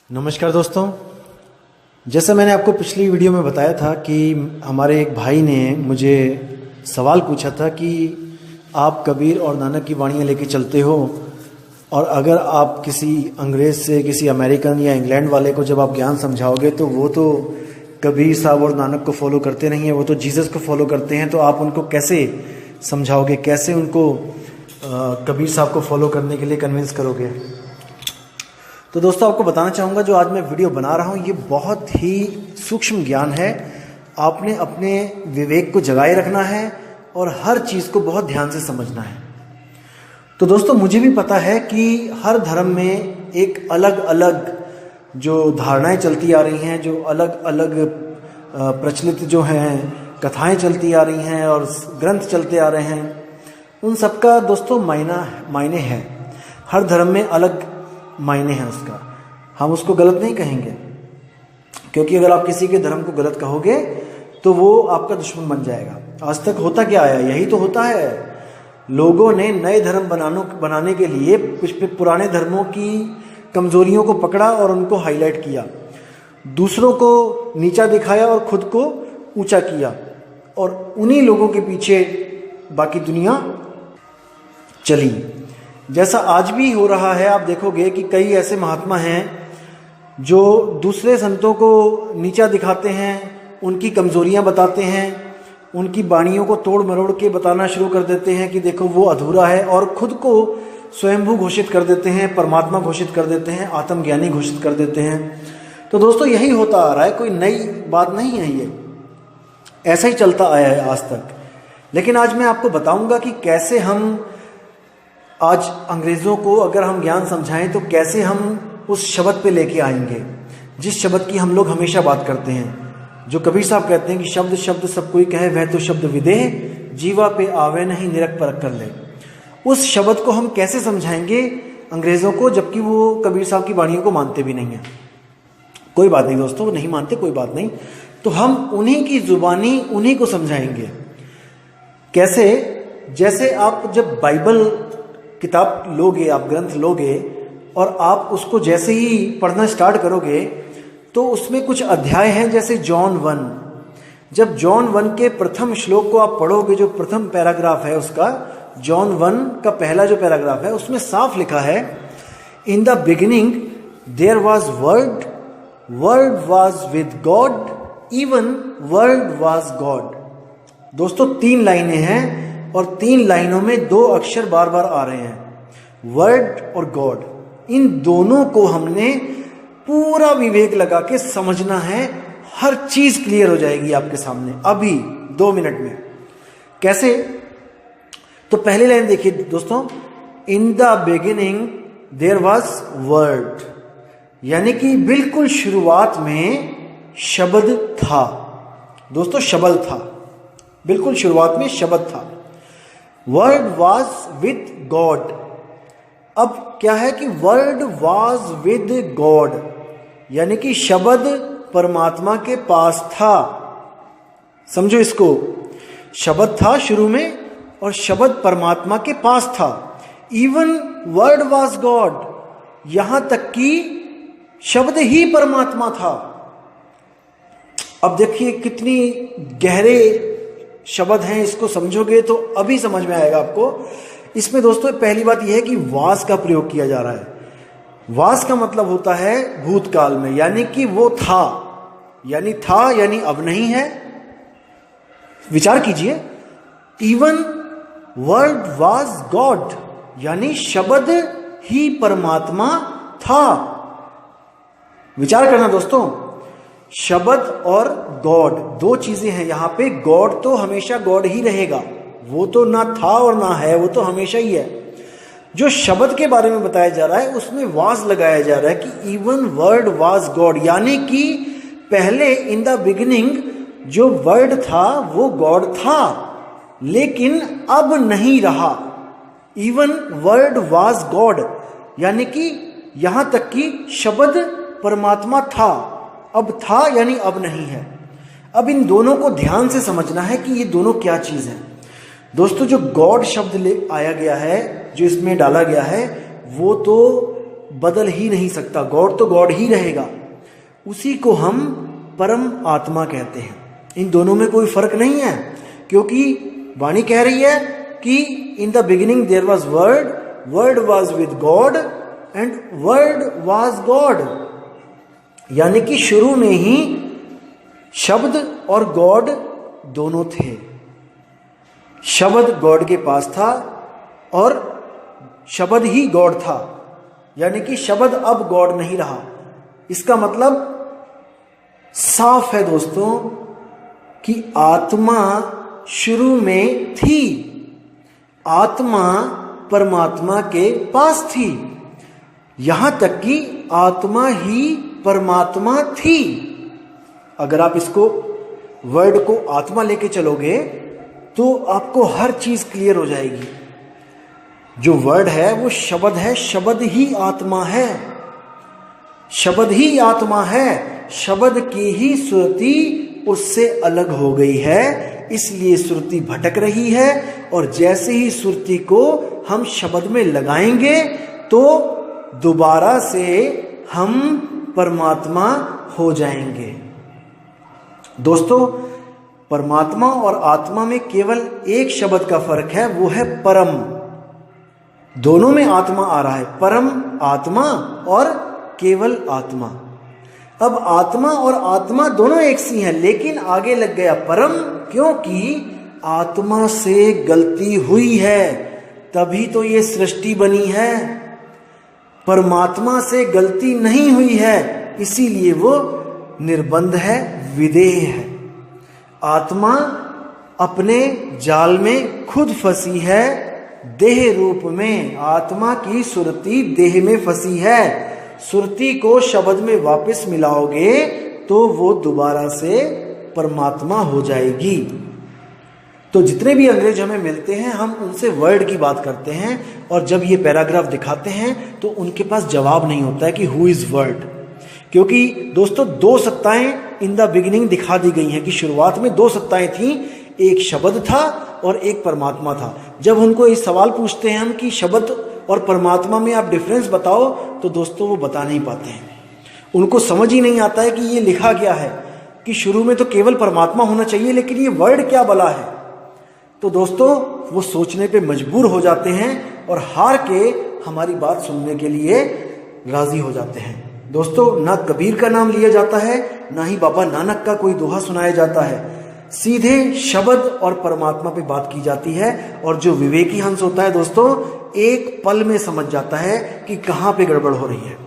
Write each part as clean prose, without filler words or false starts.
नमस्कार दोस्तों। जैसा मैंने आपको पिछली वीडियो में बताया था कि हमारे एक भाई ने मुझे सवाल पूछा था कि आप कबीर और नानक की वाणियाँ लेके चलते हो और अगर आप किसी अंग्रेज़ से, किसी अमेरिकन या इंग्लैंड वाले को जब आप ज्ञान समझाओगे तो वो तो कबीर साहब और नानक को फॉलो करते नहीं हैं, वो तो जीसस को फॉलो करते हैं। तो आप उनको कैसे समझाओगे, कैसे उनको कबीर साहब को फॉलो करने के लिए कन्विंस करोगे? तो दोस्तों आपको बताना चाहूँगा, जो आज मैं वीडियो बना रहा हूँ ये बहुत ही सूक्ष्म ज्ञान है। आपने अपने विवेक को जगाए रखना है और हर चीज़ को बहुत ध्यान से समझना है। तो दोस्तों मुझे भी पता है कि हर धर्म में एक अलग अलग जो धारणाएं चलती आ रही हैं, जो अलग अलग प्रचलित जो हैं कथाएं चलती आ रही हैं और ग्रंथ चलते आ रहे हैं, उन सबका दोस्तों मायने है। हर धर्म में अलग मायने हैं उसका, हम उसको गलत नहीं कहेंगे, क्योंकि अगर आप किसी के धर्म को गलत कहोगे तो वो आपका दुश्मन बन जाएगा। आज तक होता क्या है? यही तो होता है। लोगों ने नए धर्म बनाने के लिए पुराने धर्मों की कमजोरियों को पकड़ा और उनको हाईलाइट किया, दूसरों को नीचा दिखाया और खुद को ऊंचा किया, और उन्हीं लोगों के पीछे बाकी दुनिया चली। जैसा आज भी हो रहा है, आप देखोगे कि कई ऐसे महात्मा हैं जो दूसरे संतों को नीचा दिखाते हैं, उनकी कमजोरियां बताते हैं, उनकी वाणियों को तोड़ मरोड़ के बताना शुरू कर देते हैं कि देखो वो अधूरा है, और खुद को स्वयंभू घोषित कर देते हैं, परमात्मा घोषित कर देते हैं, आत्मज्ञानी घोषित कर देते हैं। तो दोस्तों यही होता आ रहा है, कोई नई बात नहीं है, ये ऐसा ही चलता आया है आज तक। लेकिन आज मैं आपको बताऊंगा कि कैसे हम आज अंग्रेज़ों को अगर हम ज्ञान समझाएं तो कैसे हम उस शब्द पे लेके आएंगे जिस शब्द की हम लोग हमेशा बात करते हैं। जो कबीर साहब कहते हैं कि शब्द शब्द सब कोई कहे, वह तो शब्द विदेह, जीवा पे आवे नहीं निरख परख कर ले। उस शब्द को हम कैसे समझाएंगे अंग्रेज़ों को, जबकि वो कबीर साहब की वाणियों को मानते भी नहीं हैं? कोई बात नहीं दोस्तों, वो नहीं मानते, कोई बात नहीं। तो हम उन्हीं की जुबानी उन्हीं को समझाएंगे। कैसे? जैसे आप जब बाइबल किताब लोगे, आप ग्रंथ लोगे और आप उसको जैसे ही पढ़ना स्टार्ट करोगे तो उसमें कुछ अध्याय हैं, जैसे जॉन 1। जब जॉन 1 के प्रथम श्लोक को आप पढ़ोगे, जो प्रथम पैराग्राफ है उसका, जॉन 1 का पहला जो पैराग्राफ है, उसमें साफ लिखा है, in the beginning there was word, word was with God, even word was God. दोस्तों 3 लाइनें हैं और 3 लाइनों में 2 अक्षर बार बार आ रहे हैं, वर्ड और गॉड। इन दोनों को हमने पूरा विवेक लगा के समझना है, हर चीज क्लियर हो जाएगी आपके सामने अभी 2 मिनट में। कैसे? तो पहली लाइन देखिए दोस्तों, in the beginning there was word, यानी कि बिल्कुल शुरुआत में शब्द था। दोस्तों शब्द था, बिल्कुल शुरुआत में शब्द था। Word was with God. अब क्या है कि वर्ड वॉज विद गॉड, यानी कि शब्द परमात्मा के पास था। समझो इसको, शब्द था शुरू में और शब्द परमात्मा के पास था। इवन वर्ड वॉज गॉड, यहां तक कि शब्द ही परमात्मा था। अब देखिए कितनी गहरे शब्द हैं, इसको समझोगे तो अभी समझ में आएगा आपको। इसमें दोस्तों पहली बात यह है कि वास का प्रयोग किया जा रहा है। वास का मतलब होता है भूतकाल में, यानी कि वो था, यानी था यानी अब नहीं है। विचार कीजिए, इवन वर्ड वाज गॉड, यानी शब्द ही परमात्मा था। विचार करना दोस्तों, शब्द और गॉड 2 चीजें हैं यहां पे। गॉड तो हमेशा गॉड ही रहेगा, वो तो ना था और ना है, वो तो हमेशा ही है। जो शब्द के बारे में बताया जा रहा है उसमें वाज लगाया जा रहा है कि इवन वर्ड वाज गॉड, यानी कि पहले इन द बिगिनिंग जो वर्ड था वो गॉड था, लेकिन अब नहीं रहा। इवन वर्ड वाज गॉड, यानी कि यहां तक कि शब्द परमात्मा था, अब था यानी अब नहीं है। अब इन दोनों को ध्यान से समझना है कि ये दोनों क्या चीज है। दोस्तों जो गॉड शब्द ले आया गया है, जो इसमें डाला गया है, वो तो बदल ही नहीं सकता, गॉड तो गॉड ही रहेगा। उसी को हम परम आत्मा कहते हैं। इन दोनों में कोई फर्क नहीं है, क्योंकि वाणी कह रही है कि in the beginning there was word, word was with God and word was God. यानी कि शुरू में ही शब्द और गॉड दोनों थे। शब्द गॉड के पास था और शब्द ही गॉड था, यानी कि शब्द अब गॉड नहीं रहा। इसका मतलब साफ है दोस्तों कि आत्मा शुरू में थी, आत्मा परमात्मा के पास थी, यहां तक कि आत्मा ही परमात्मा थी। अगर आप इसको वर्ड को आत्मा लेके चलोगे तो आपको हर चीज क्लियर हो जाएगी। जो वर्ड है वो शब्द है, शब्द ही आत्मा है, शब्द ही आत्मा है। शब्द की ही श्रुति उससे अलग हो गई है, इसलिए श्रुति भटक रही है। और जैसे ही श्रुति को हम शब्द में लगाएंगे तो दोबारा से हम परमात्मा हो जाएंगे। दोस्तों, परमात्मा और आत्मा में केवल एक शब्द का फर्क है, वो है परम। दोनों में आत्मा आ रहा है, परम आत्मा और केवल आत्मा। अब आत्मा और आत्मा दोनों एक सी हैं, लेकिन आगे लग गया परम, क्योंकि आत्मा से गलती हुई है तभी तो ये सृष्टि बनी है। परमात्मा से गलती नहीं हुई है, इसीलिए वो निर्बंध है, विदेह है। आत्मा अपने जाल में खुद फंसी है, देह रूप में। आत्मा की सुरति देह में फंसी है। सुरति को शब्द में वापस मिलाओगे तो वो दोबारा से परमात्मा हो जाएगी। तो जितने भी अंग्रेज हमें मिलते हैं, हम उनसे वर्ड की बात करते हैं, और जब ये पैराग्राफ दिखाते हैं तो उनके पास जवाब नहीं होता है कि हु इज वर्ड। क्योंकि दोस्तों, दो सत्ताएं इन द बिगिनिंग दिखा दी गई हैं कि शुरुआत में दो सत्ताएं थीं, एक शब्द था और एक परमात्मा था। जब उनको ये सवाल पूछते हैं हम कि शब्द और परमात्मा में आप डिफरेंस बताओ, तो दोस्तों वो बता नहीं पाते हैं। उनको समझ ही नहीं आता है कि ये लिखा क्या है, कि शुरू में तो केवल परमात्मा होना चाहिए, लेकिन ये वर्ड क्या भला है। तो दोस्तों, वो सोचने पे मजबूर हो जाते हैं और हार के हमारी बात सुनने के लिए राजी हो जाते हैं। दोस्तों, ना कबीर का नाम लिया जाता है, ना ही बाबा नानक का कोई दोहा सुनाया जाता है। सीधे शब्द और परमात्मा पे बात की जाती है। और जो विवेकी हंस होता है दोस्तों, एक पल में समझ जाता है कि कहां पे गड़बड़ हो रही है।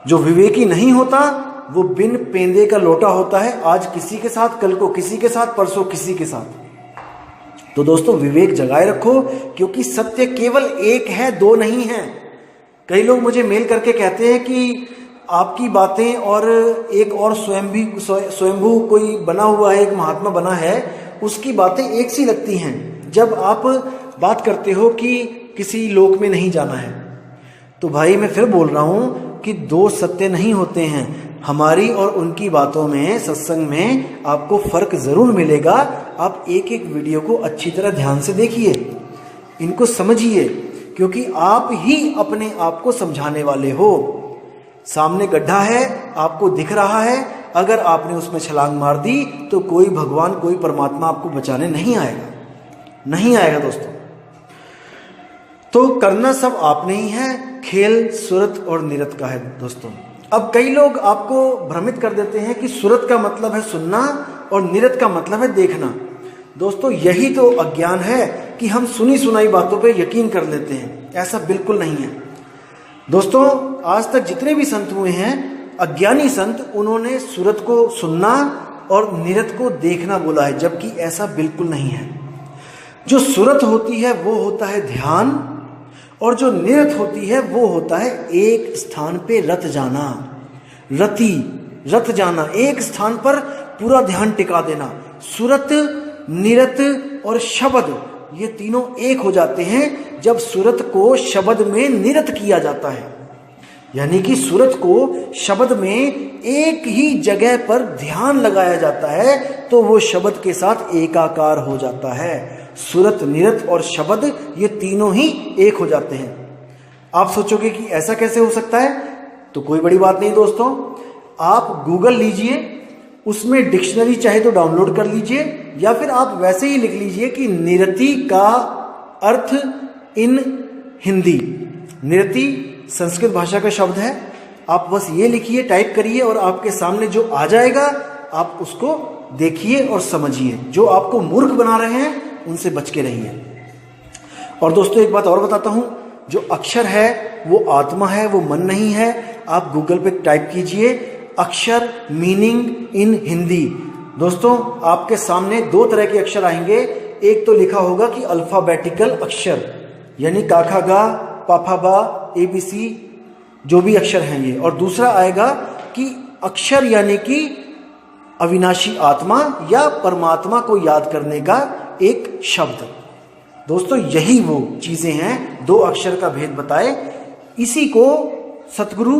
जो विवेकी नहीं होता वो बिन पेंदे का लोटा होता है, आज किसी के साथ, कल को किसी के साथ, परसों किसी के साथ। तो दोस्तों, विवेक जगाए रखो, क्योंकि सत्य केवल एक है, दो नहीं है। कई लोग मुझे मेल करके कहते हैं कि आपकी बातें और एक और स्वयंभू कोई बना हुआ है, एक महात्मा बना है, उसकी बातें एक सी लगती हैं। जब आप बात करते हो कि किसी लोक में नहीं जाना है, तो भाई मैं फिर बोल रहा हूं कि दो सत्य नहीं होते हैं। हमारी और उनकी बातों में, सत्संग में आपको फर्क जरूर मिलेगा। आप एक एक वीडियो को अच्छी तरह ध्यान से देखिए, इनको समझिए, क्योंकि आप ही अपने आप को समझाने वाले हो। सामने गड्ढा है, आपको दिख रहा है, अगर आपने उसमें छलांग मार दी तो कोई भगवान, कोई परमात्मा आपको बचाने नहीं आएगा, नहीं आएगा दोस्तों। तो करना सब आपने ही है, खेल सुरत और निरत का है दोस्तों। अब कई लोग आपको भ्रमित कर देते हैं कि सुरत का मतलब है सुनना और निरत का मतलब है देखना। दोस्तों, यही तो अज्ञान है कि हम सुनी सुनाई बातों पे यकीन कर लेते हैं। ऐसा बिल्कुल नहीं है दोस्तों। आज तक जितने भी संत हुए हैं, अज्ञानी संत, उन्होंने सुरत को सुनना और निरत को देखना बोला है, जबकि ऐसा बिल्कुल नहीं है। जो सुरत होती है वो होता है ध्यान, और जो निरत होती है वो होता है एक स्थान पे रत जाना, रत जाना, एक स्थान पर पूरा ध्यान टिका देना। सुरत, निरत और शब्द, ये तीनों एक हो जाते हैं जब सुरत को शब्द में निरत किया जाता है। यानी कि सुरत को शब्द में एक ही जगह पर ध्यान लगाया जाता है तो वो शब्द के साथ एकाकार हो जाता है। सुरत, निरत और शब्द, ये तीनों ही एक हो जाते हैं। आप सोचोगे कि ऐसा कैसे हो सकता है, तो कोई बड़ी बात नहीं दोस्तों, आप गूगल लीजिए, उसमें डिक्शनरी चाहे तो डाउनलोड कर लीजिए, या फिर आप वैसे ही लिख लीजिए कि निरति का अर्थ इन हिंदी। निरति संस्कृत भाषा का शब्द है, आप बस ये लिखिए, टाइप करिए और आपके सामने जो आ जाएगा आप उसको देखिए और समझिए। जो आपको मूर्ख बना रहे हैं उनसे बच के रहिए। और दोस्तों एक बात और बताता हूं, जो अक्षर है वो आत्मा है, वो मन नहीं है। आप गूगल पे टाइप कीजिए अक्षर मीनिंग इन हिंदी। दोस्तों आपके सामने दो तरह के अक्षर आएंगे। एक तो लिखा होगा कि अल्फाबेटिकल अक्षर, यानी काखा गा पाफा बा ABC जो भी अक्षर हैं ये, और दूसरा आएगा कि अक्षर यानी कि अविनाशी आत्मा या परमात्मा को याद करने का एक शब्द। दोस्तों यही वो चीजें हैं, दो अक्षर का भेद बताए। इसी को सतगुरु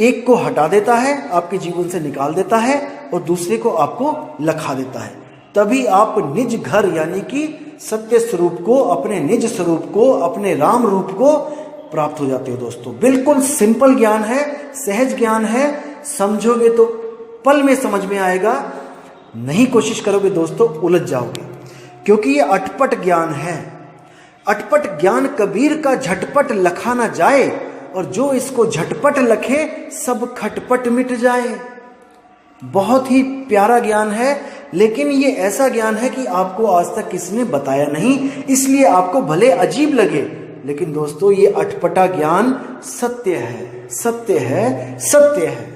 एक को हटा देता है, आपके जीवन से निकाल देता है, और दूसरे को आपको लखा देता है। तभी आप निज घर यानी कि सत्य स्वरूप को, अपने निज स्वरूप को, अपने राम रूप को प्राप्त हो जाते हो। दोस्तों बिल्कुल सिंपल ज्ञान है, सहज ज्ञान है, समझोगे तो पल में समझ में आएगा, नहीं कोशिश करोगे दोस्तों उलझ जाओगे, क्योंकि ये अटपट ज्ञान है। अटपट ज्ञान कबीर का झटपट लखा ना जाए, और जो इसको झटपट लखे सब खटपट मिट जाए। बहुत ही प्यारा ज्ञान है, लेकिन ये ऐसा ज्ञान है कि आपको आज तक किसी ने बताया नहीं, इसलिए आपको भले अजीब लगे, लेकिन दोस्तों ये अटपटा ज्ञान सत्य है, सत्य है, सत्य है।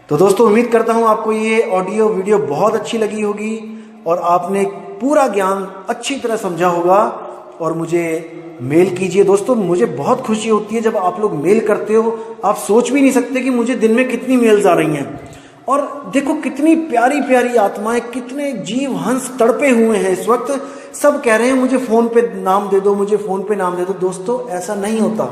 तो दोस्तों उम्मीद करता हूं आपको ये ऑडियो वीडियो बहुत अच्छी लगी होगी और आपने पूरा ज्ञान अच्छी तरह समझा होगा। और मुझे मेल कीजिए दोस्तों, मुझे बहुत खुशी होती है जब आप लोग मेल करते हो। आप सोच भी नहीं सकते कि मुझे दिन में कितनी मेल्स आ रही हैं। और देखो कितनी प्यारी प्यारी आत्माएं, कितने जीव हंस तड़पे हुए हैं इस वक्त, सब कह रहे हैं मुझे फोन पे नाम दे दो, मुझे फोन पे नाम दे दो। दोस्तों ऐसा नहीं होता,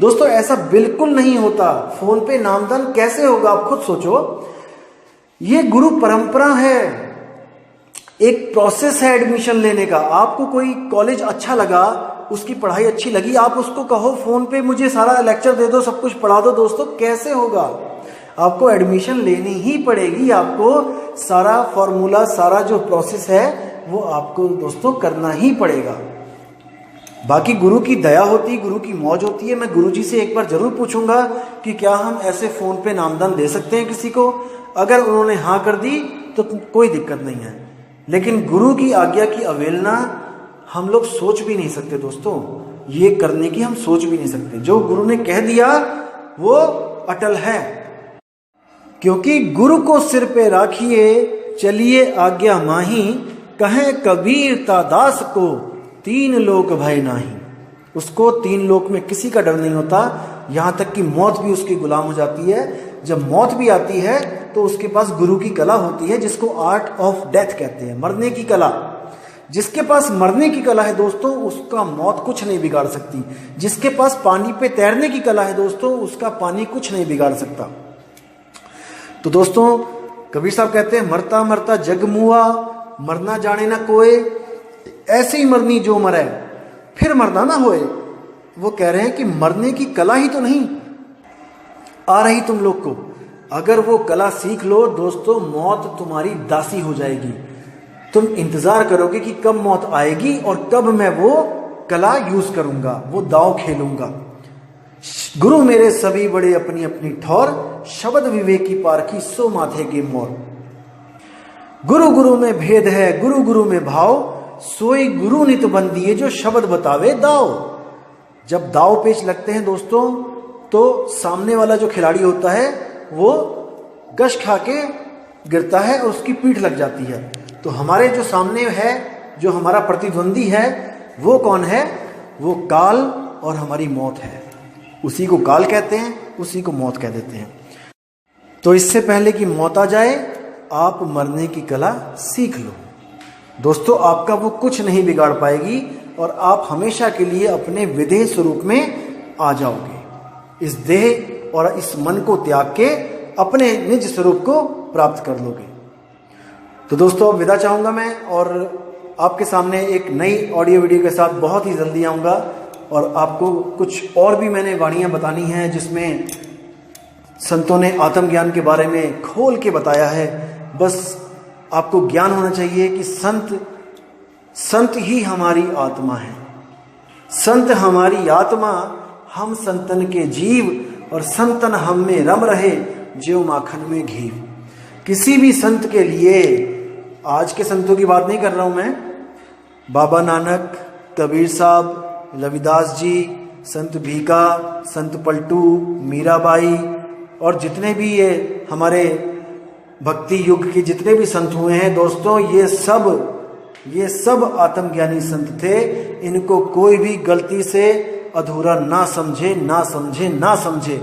दोस्तों ऐसा बिल्कुल नहीं होता। फोन पे नामदान कैसे होगा, आप खुद सोचो। ये गुरु परंपरा है, एक प्रोसेस है एडमिशन लेने का। आपको कोई कॉलेज अच्छा लगा, उसकी पढ़ाई अच्छी लगी, आप उसको कहो फोन पे मुझे सारा लेक्चर दे दो, सब कुछ पढ़ा दो। दोस्तों कैसे होगा, आपको एडमिशन लेनी ही पड़ेगी, आपको सारा फॉर्मूला, सारा जो प्रोसेस है वो आपको दोस्तों करना ही पड़ेगा। बाकी गुरु की दया होती, गुरु की मौज होती है। मैं गुरु जी से एक बार जरूर पूछूंगा कि क्या हम ऐसे फोन पे नामदान दे सकते हैं किसी को। अगर उन्होंने हाँ कर दी तो कोई दिक्कत नहीं है, लेकिन गुरु की आज्ञा की अवहेलना हम लोग सोच भी नहीं सकते दोस्तों, ये करने की हम सोच भी नहीं सकते। जो गुरु ने कह दिया वो अटल है, क्योंकि गुरु को सिर पे राखिए चलिए आज्ञा माही, कहें कबीर ता दास को तीन लोक भय नाही। उसको तीन लोक में किसी का डर नहीं होता, यहां तक कि मौत भी उसकी गुलाम हो जाती है। जब मौत भी आती है तो उसके पास गुरु की कला होती है, जिसको आर्ट ऑफ डेथ कहते हैं, मरने की कला। जिसके पास मरने की कला है दोस्तों, उसका मौत कुछ नहीं बिगाड़ सकती। जिसके पास पानी पे तैरने की कला है दोस्तों, उसका पानी कुछ नहीं बिगाड़ सकता। तो दोस्तों कबीर साहब कहते हैं मरता मरता जग मुआ, मरना जाने ना कोई, ऐसे ही मरनी जो मरे फिर मरना ना होए। वो कह रहे हैं कि मरने की कला ही तो नहीं आ रही तुम लोग को, अगर वो कला सीख लो दोस्तों, मौत तुम्हारी दासी हो जाएगी। तुम इंतजार करोगे कि कब मौत आएगी और कब मैं वो कला यूज करूंगा, वो दांव खेलूंगा। गुरु मेरे सभी बड़े अपनी अपनी ठौर, शब्द विवेकी पारखी सो माथे गे मोर। गुरु गुरु में भेद है, गुरु गुरु में भाव, सोई गुरु नित बंदिए जो शब्द बतावे दाव। जब दाव पेच लगते हैं दोस्तों, तो सामने वाला जो खिलाड़ी होता है वो गश खा के गिरता है और उसकी पीठ लग जाती है। तो हमारे जो सामने है, जो हमारा प्रतिद्वंदी है, वो कौन है? वो काल और हमारी मौत है। उसी को काल कहते हैं, उसी को मौत कह देते हैं। तो इससे पहले कि मौत आ जाए, आप मरने की कला सीख लो दोस्तों। आपका वो कुछ नहीं बिगाड़ पाएगी और आप हमेशा के लिए अपने विदेह स्वरूप में आ जाओगे। इस देह और इस मन को त्याग के अपने निज स्वरूप को प्राप्त कर लोगे। तो दोस्तों अब विदा चाहूंगा मैं, और आपके सामने एक नई ऑडियो वीडियो के साथ बहुत ही जल्दी आऊंगा। और आपको कुछ और भी मैंने वाणियाँ बतानी हैं जिसमें संतों ने आत्मज्ञान के बारे में खोल के बताया है। बस आपको ज्ञान होना चाहिए कि संत ही हमारी आत्मा है, संत हमारी आत्मा, हम संतन के जीव और संतन हम में रम रहे ज्यों माखन में घी। किसी भी संत के लिए, आज के संतों की बात नहीं कर रहा हूं मैं, बाबा नानक, कबीर साहब, रविदास जी, संत भीका, संत पलटू, मीराबाई और जितने भी ये हमारे भक्ति युग के जितने भी संत हुए हैं दोस्तों, ये सब आत्मज्ञानी संत थे। इनको कोई भी गलती से अधूरा ना समझे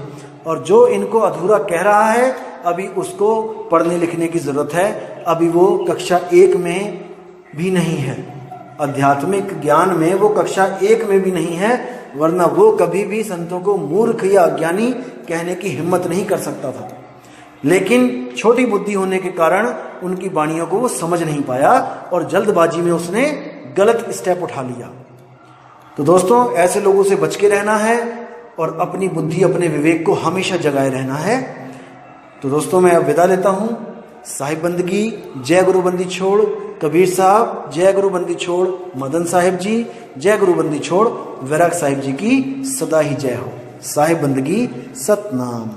और जो इनको अधूरा कह रहा है अभी उसको पढ़ने लिखने की जरूरत है। अभी वो कक्षा 1 में भी नहीं है, आध्यात्मिक ज्ञान में वो कक्षा 1 में भी नहीं है, वरना वो कभी भी संतों को मूर्ख या अज्ञानी कहने की हिम्मत नहीं कर सकता था। लेकिन छोटी बुद्धि होने के कारण उनकी वाणियों को वो समझ नहीं पाया और जल्दबाजी में उसने गलत स्टेप उठा लिया। तो दोस्तों, ऐसे लोगों से बच के रहना है और अपनी बुद्धि, अपने विवेक को हमेशा जगाए रहना है। तो दोस्तों, मैं अब विदा लेता हूँ। साहिब बंदगी, जय गुरु बंदी छोड़ कबीर साहब, जय गुरु बंदी छोड़ मदन साहिब जी, जय गुरु बंदी छोड़ वैराग साहिब जी की सदा ही जय हो। साहिब बंदगी, सतनाम।